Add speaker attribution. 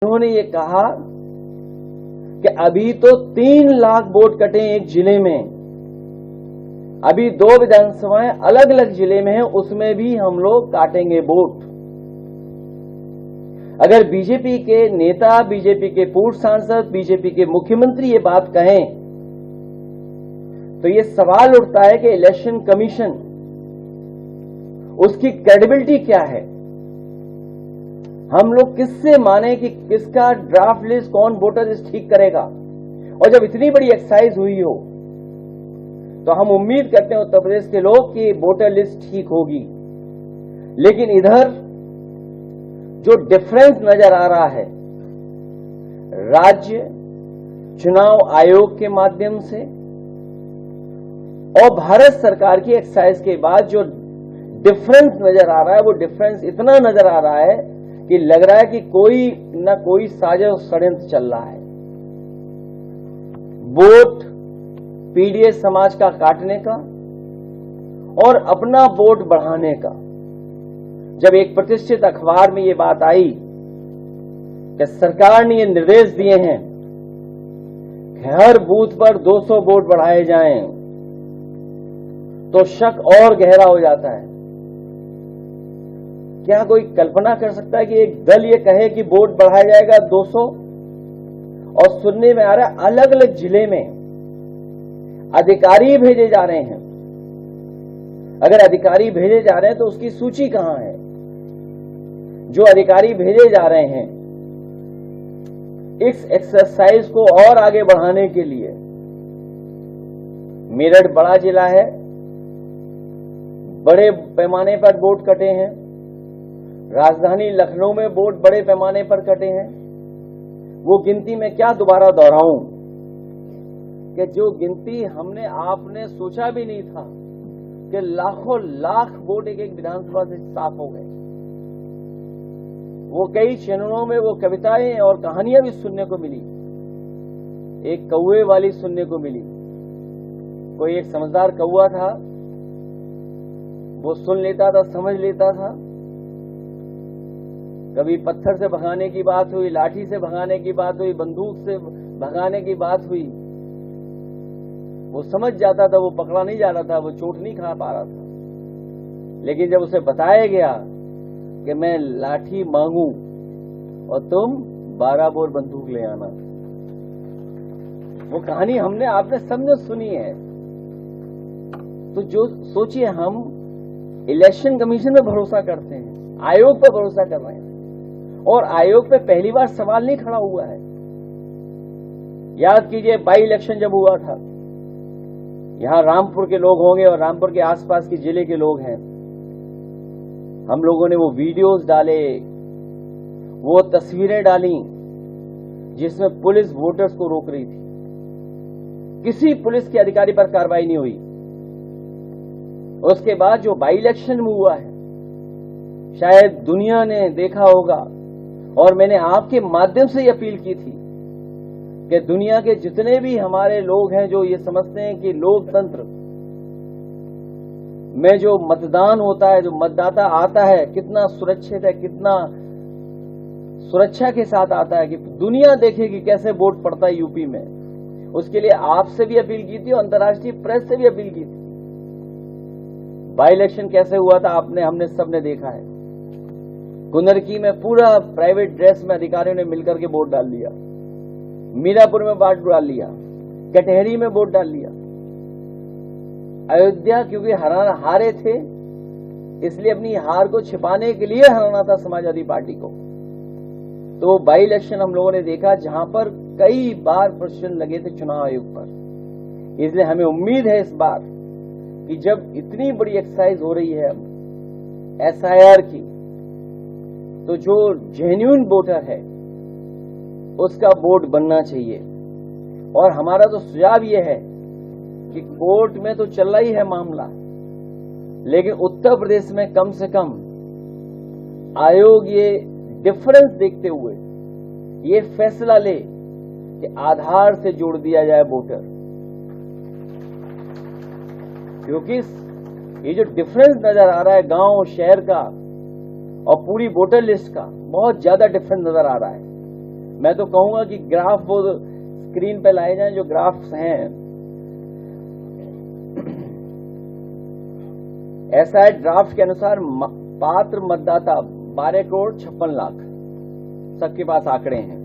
Speaker 1: उन्होंने ये कहा कि अभी तो 3 लाख वोट कटे एक जिले में, अभी 2 विधानसभाएं अलग अलग जिले में हैं, उसमें भी हम लोग काटेंगे वोट। अगर बीजेपी के नेता, बीजेपी के पूर्व सांसद, बीजेपी के मुख्यमंत्री ये बात कहें तो ये सवाल उठता है कि इलेक्शन कमीशन, उसकी क्रेडिबिलिटी क्या है? हम लोग किससे माने कि किसका ड्राफ्ट लिस्ट कौन वोटर लिस्ट ठीक करेगा? और जब इतनी बड़ी एक्सरसाइज हुई हो तो हम उम्मीद करते हैं उत्तर प्रदेश के लोग कि वोटर लिस्ट ठीक होगी। लेकिन इधर जो डिफरेंस नजर आ रहा है राज्य चुनाव आयोग के माध्यम से और भारत सरकार की एक्सरसाइज के बाद जो डिफरेंस नजर आ रहा है, वो डिफरेंस इतना नजर आ रहा है कि लग रहा है कि कोई न कोई साजिश षड्यंत्र चल रहा है। वोट पीडीएस समाज का काटने का और अपना वोट बढ़ाने का। जब एक प्रतिष्ठित अखबार में ये बात आई कि सरकार ने ये निर्देश दिए हैं कि हर बूथ पर 200 वोट बढ़ाए जाएं, तो शक और गहरा हो जाता है। क्या कोई कल्पना कर सकता है कि एक दल ये कहे कि वोट बढ़ाया जाएगा 200, और सुनने में आ रहा है अलग अलग जिले में अधिकारी भेजे जा रहे हैं। अगर अधिकारी भेजे जा रहे हैं तो उसकी सूची कहां है? जो अधिकारी भेजे जा रहे हैं इस एक्सरसाइज को और आगे बढ़ाने के लिए, मेरठ बड़ा जिला है, बड़े पैमाने पर वोट कटे हैं। राजधानी लखनऊ में वोट बड़े पैमाने पर कटे हैं। वो गिनती में क्या दोबारा दोहराऊं कि जो गिनती हमने आपने सोचा भी नहीं था कि लाखों लाख वोट एक एक विधानसभा से साफ हो गए। वो कई चैनलों में वो कविताएं और कहानियां भी सुनने को मिली, एक कौवे वाली सुनने को मिली। कोई एक समझदार कौवा था, वो सुन लेता था, समझ लेता था। कभी पत्थर से भगाने की बात हुई, लाठी से भगाने की बात हुई, बंदूक से भगाने की बात हुई, वो समझ जाता था, वो पकड़ा नहीं जा रहा था, वो चोट नहीं खा पा रहा था। लेकिन जब उसे बताया गया कि मैं लाठी मांगू और तुम 12 बोर बंदूक ले आना, वो कहानी हमने आपने सबने सुनी है। तो जो सोचिए, हम इलेक्शन कमीशन में भरोसा करते हैं, आयोग पर भरोसा कर रहे हैं, और आयोग पे पहली बार सवाल नहीं खड़ा हुआ है। याद कीजिए बाई इलेक्शन जब हुआ था, यहां रामपुर के लोग होंगे और रामपुर के आसपास के जिले के लोग हैं, हम लोगों ने वो वीडियोस डाले, वो तस्वीरें डाली जिसमें पुलिस वोटर्स को रोक रही थी। किसी पुलिस के अधिकारी पर कार्रवाई नहीं हुई। उसके बाद जो बाई इलेक्शन में हुआ है, शायद दुनिया ने देखा होगा, और मैंने आपके माध्यम से ये अपील की थी कि दुनिया के जितने भी हमारे लोग हैं जो ये समझते हैं कि लोकतंत्र में जो मतदान होता है, जो मतदाता आता है, कितना सुरक्षित है, कितना सुरक्षा के साथ आता है, कि दुनिया देखे कि कैसे वोट पड़ता है यूपी में। उसके लिए आपसे भी अपील की थी और अंतर्राष्ट्रीय प्रेस से भी अपील की थी। बाई इलेक्शन कैसे हुआ था आपने, हमने सबने देखा है। कुंदरकी में पूरा प्राइवेट ड्रेस में अधिकारियों ने मिलकर के वोट डाल लिया, मीरापुर में वोट डाल लिया, कटहरी में वोट डाल लिया। अयोध्या क्योंकि हारे थे, इसलिए अपनी हार को छिपाने के लिए हराना था समाजवादी पार्टी को। तो बाई इलेक्शन हम लोगों ने देखा जहां पर कई बार प्रश्न लगे थे चुनाव आयोग पर। इसलिए हमें उम्मीद है इस बार कि जब इतनी बड़ी एक्सरसाइज हो रही है एसआईआर की, तो जो जेन्युइन वोटर है उसका वोट बनना चाहिए। और हमारा तो सुझाव ये है कि कोर्ट में तो चल रही है मामला, लेकिन उत्तर प्रदेश में कम से कम आयोग ये डिफरेंस देखते हुए ये फैसला ले कि आधार से जोड़ दिया जाए वोटर। क्योंकि ये जो डिफरेंस नजर आ रहा है गांव और शहर का और पूरी वोटर लिस्ट का, बहुत ज्यादा डिफरेंस नजर आ रहा है। मैं तो कहूंगा कि ग्राफ वो स्क्रीन पे लाए जाएं जो ग्राफ्स हैं। एसआई ड्राफ्ट के अनुसार पात्र मतदाता 12 करोड़ 56 लाख सबके पास आंकड़े हैं।